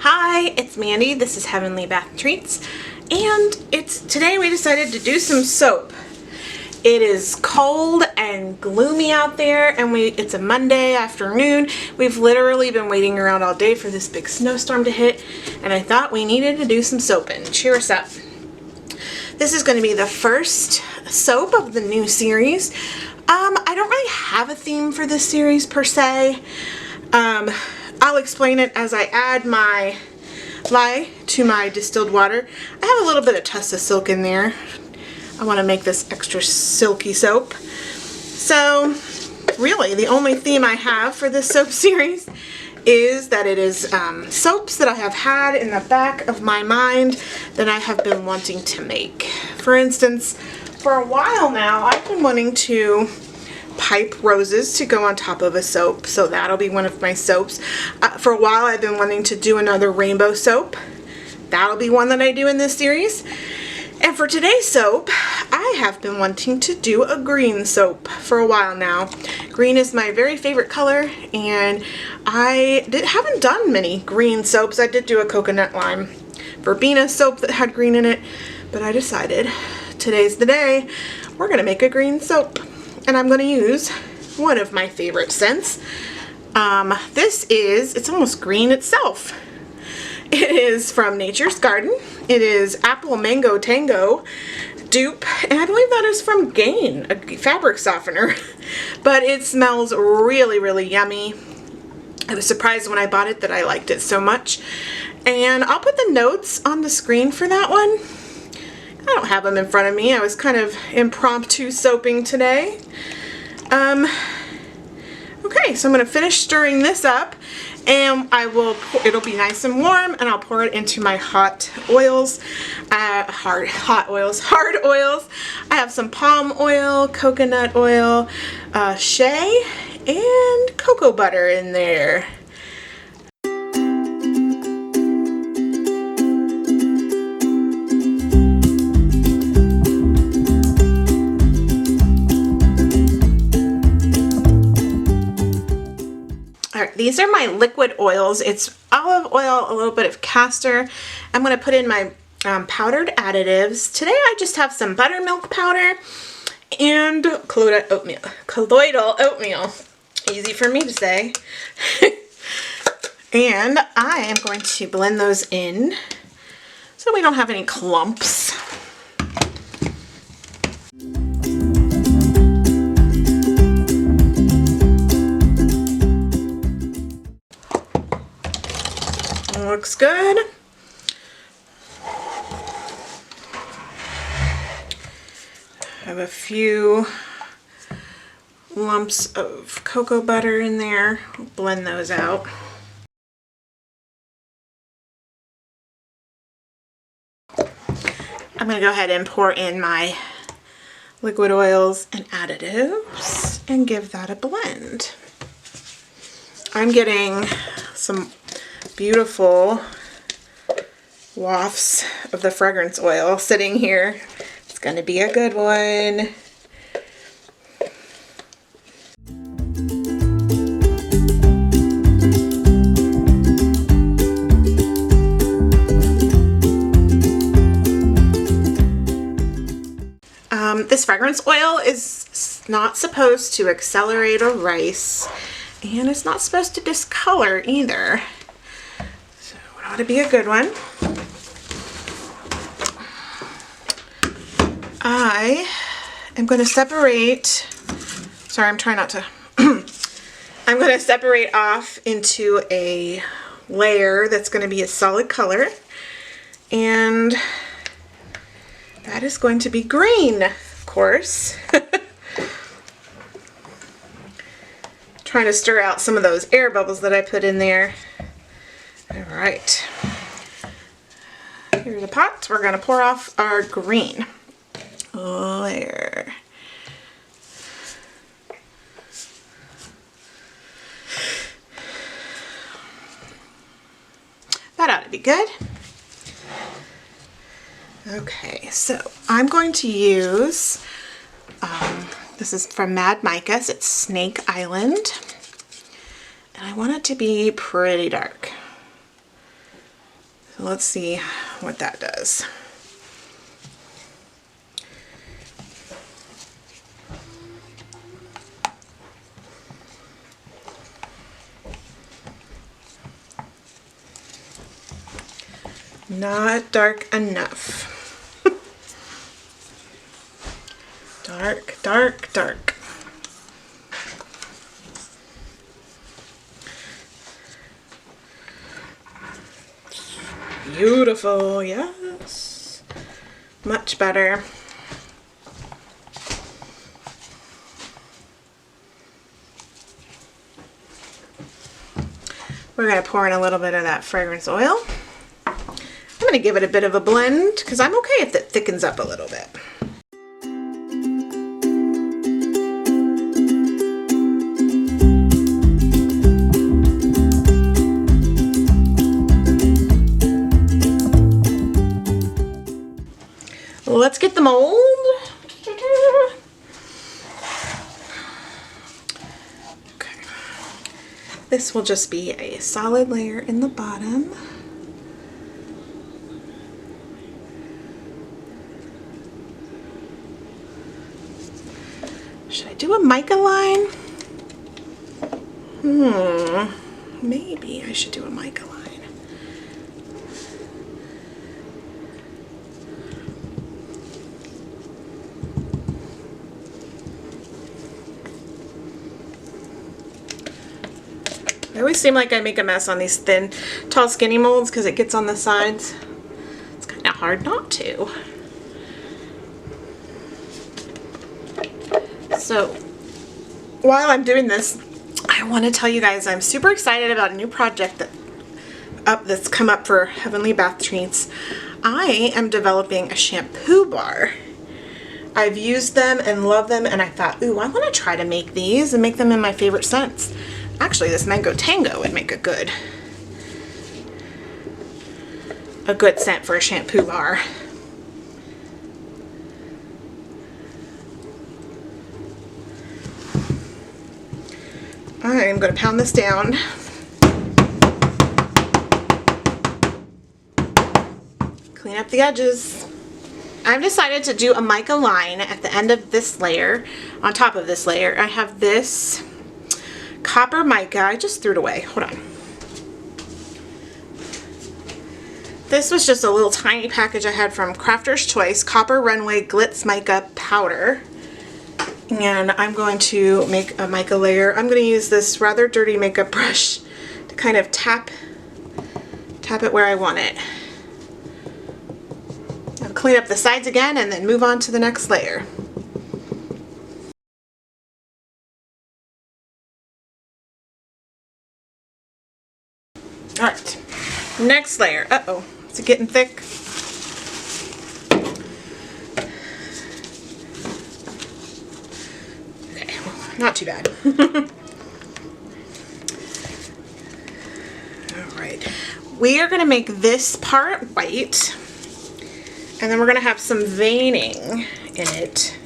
Hi, it's Mandy. This is Heavenly Bath Treats, and today we decided to do some soap. It is cold and gloomy out there, and it's a Monday afternoon. We've literally been waiting around all day for this big snowstorm to hit, and I thought we needed to do some soaping. Cheer us up. This is going to be the first soap of the new series. I don't really have a theme for this series per se. I'll explain it as I add my lye to my distilled water. I have a little bit of Tussa silk in there. I want to make this extra silky soap. So really the only theme I have for this soap series is that it is soaps that I have had in the back of my mind that I have been wanting to make. For instance, for a while now I've been wanting to pipe roses to go on top of a soap, so that'll be one of my soaps. For a while I've been wanting to do another rainbow soap. That'll be one that I do in this series. And for today's soap, I have been wanting to do a green soap for a while now. Green is my very favorite color, and I haven't done many green soaps. I did do a coconut lime verbena soap that had green in it, but I decided today's the day we're gonna make a green soap. And I'm going to use one of my favorite scents. It's almost green itself. It is from Nature's Garden. It is Apple Mango Tango dupe, and I believe that is from Gain, a fabric softener. But it smells really, really yummy. I was surprised when I bought it that I liked it so much. And I'll put the notes on the screen for that one. I don't have them in front of me. I was kind of impromptu soaping today. Okay, so I'm going to finish stirring this up, and it'll be nice and warm, and I'll pour it into my hard oils. I have some palm oil, coconut oil, shea, and cocoa butter in there. These are my liquid oils. It's olive oil, a little bit of castor. I'm going to put in my powdered additives. Today I just have some buttermilk powder and colloidal oatmeal. Easy for me to say. And I am going to blend those in so we don't have any clumps. Looks good. Have a few lumps of cocoa butter in there. Blend those out. I'm going to go ahead and pour in my liquid oils and additives and give that a blend. I'm getting some beautiful wafts of the fragrance oil sitting here. It's going to be a good one. This fragrance oil is not supposed to accelerate a rice, and it's not supposed to discolor either. Ought to be a good one. I am going to separate, sorry, I'm trying not to, I'm going to separate off into a layer that's going to be a solid color, and that is going to be green, of course. Trying to stir out some of those air bubbles that I put in there. Alright, here's a pot. We're going to pour off our green layer. That ought to be good. Okay, so I'm going to use, this is from Mad Mica's, it's Snake Island, and I want it to be pretty dark. So let's see what that does. Not dark enough. Dark, dark, dark. Beautiful, yes. Much better. We're going to pour in a little bit of that fragrance oil. I'm going to give it a bit of a blend because I'm okay if it thickens up a little bit. Let's get the mold. Okay. This will just be a solid layer in the bottom. Should I do a mica line? Maybe I should do a mica line. I always seem like I make a mess on these thin, tall, skinny molds because it gets on the sides. It's kind of hard not to. So, while I'm doing this, I want to tell you guys I'm super excited about a new project that's come up for Heavenly Bath Treats. I am developing a shampoo bar. I've used them and love them, and I thought, ooh, I want to try to make these and make them in my favorite scents. Actually, this Mango Tango would make a good scent for a shampoo bar. I'm going to pound this down. Clean up the edges. I've decided to do a mica line at the end of this layer. On top of this layer, I have this copper mica. I just threw it away. Hold on. This was just a little tiny package I had from Crafter's Choice Copper Runway Glitz Mica Powder. And I'm going to make a mica layer. I'm going to use this rather dirty makeup brush to kind of tap it where I want it. I'll clean up the sides again and then move on to the next layer. Alright, next layer. Uh-oh, is it getting thick? Okay, well, not too bad. Alright, we are going to make this part white, and then we're going to have some veining in it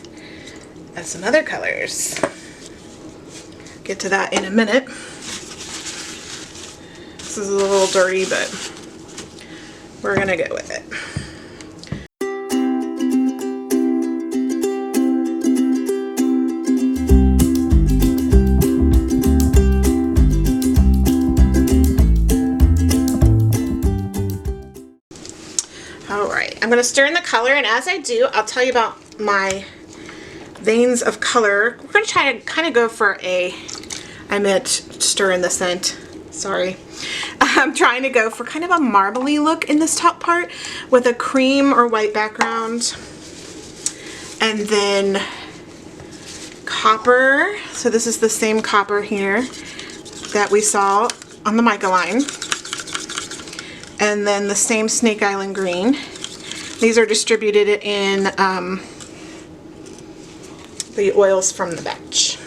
of some other colors. Get to that in a minute. This is a little dirty, but we're gonna go with it. Alright, I'm gonna stir in the color, and as I do, I'll tell you about my veins of color. We're gonna try to kind of go for I meant stir in the scent. Sorry. I'm trying to go for kind of a marbly look in this top part with a cream or white background. And then copper. So this is the same copper here that we saw on the mica line. And then the same Snake Island green. These are distributed in the oils from the batch.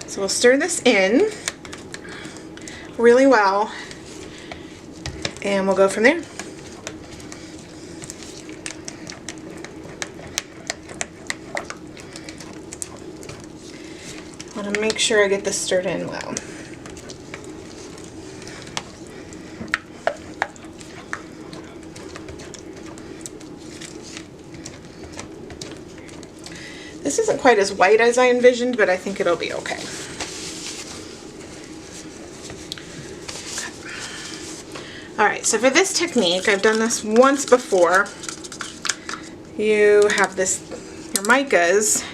So we'll stir this in really well, and we'll go from there. I want to make sure I get this stirred in well. This isn't quite as white as I envisioned, but I think it'll be okay. Alright, so for this technique, I've done this once before. You have your micas,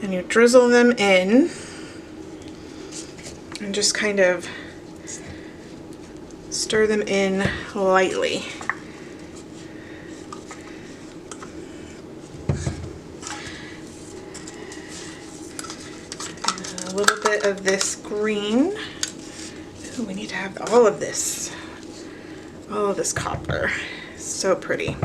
and you drizzle them in, and just kind of stir them in lightly. And a little bit of this green. Ooh, we need to have all of this copper. So pretty.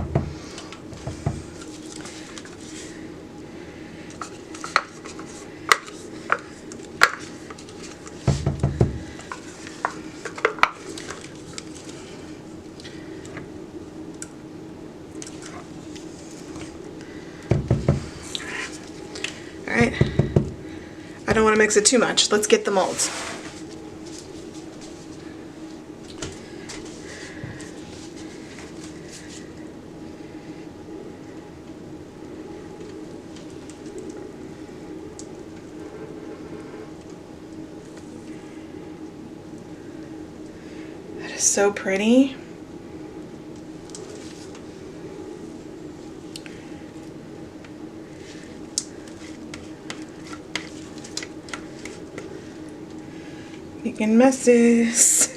Alright, I don't want to mix it too much. Let's get the molds. That is so pretty. Making messes.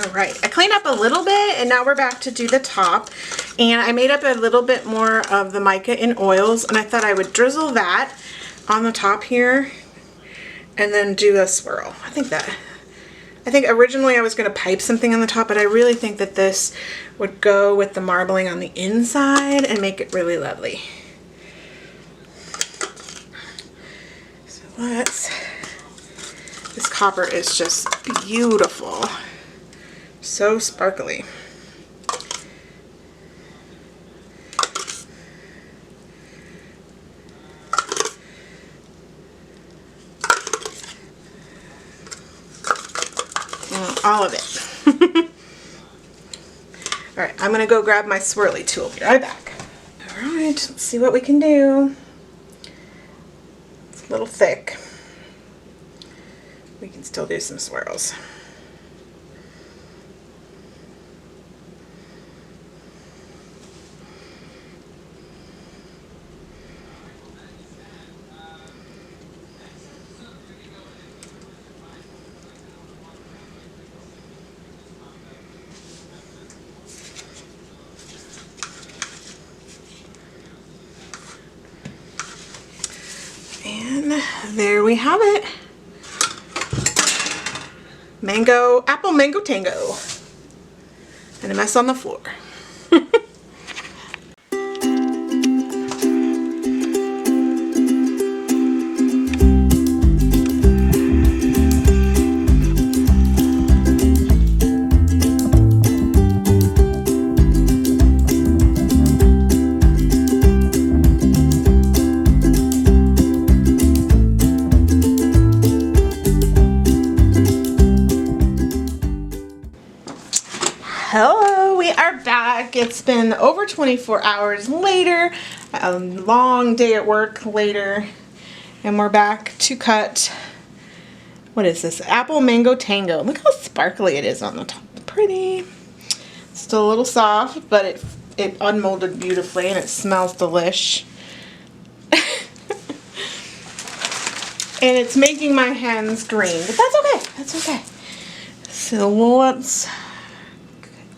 Alright, I cleaned up a little bit and now we're back to do the top. And I made up a little bit more of the mica in oils, and I thought I would drizzle that on the top here and then do a swirl. I think originally I was going to pipe something on the top, but I really think that this would go with the marbling on the inside and make it really lovely. So this copper is just beautiful. So sparkly. All of it. Alright, I'm going to go grab my swirly tool. Be right back. Alright, let's see what we can do. It's a little thick. We can still do some swirls. And there we have it. Apple Mango Tango. And a mess on the floor. Hello, we are back. It's been over 24 hours later, a long day at work later, and we're back to cut, what is this? Apple Mango Tango. Look how sparkly it is on the top. Pretty. Still a little soft, but it unmolded beautifully and it smells delish. And it's making my hands green, but that's okay. That's okay. So let's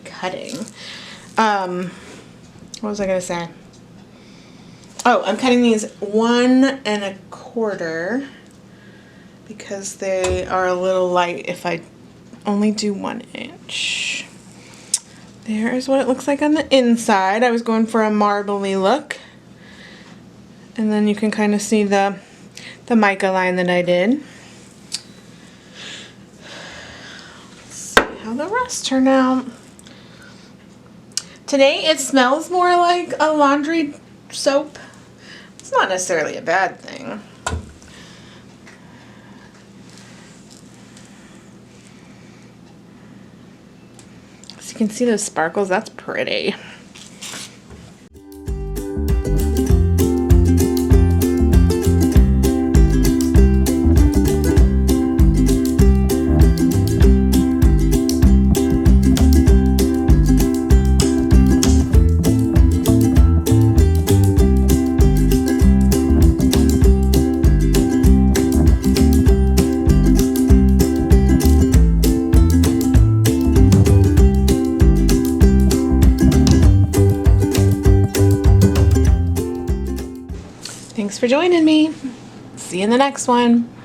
cutting. What was I gonna say? Oh, I'm cutting these 1 1/4 because they are a little light if I only do 1 inch. There's what it looks like on the inside. I was going for a marbly look. And then you can kind of see the mica line that I did. the rest turn out. Today it smells more like a laundry soap. It's not necessarily a bad thing. So you can see those sparkles, that's pretty. Thanks for joining me. See you in the next one.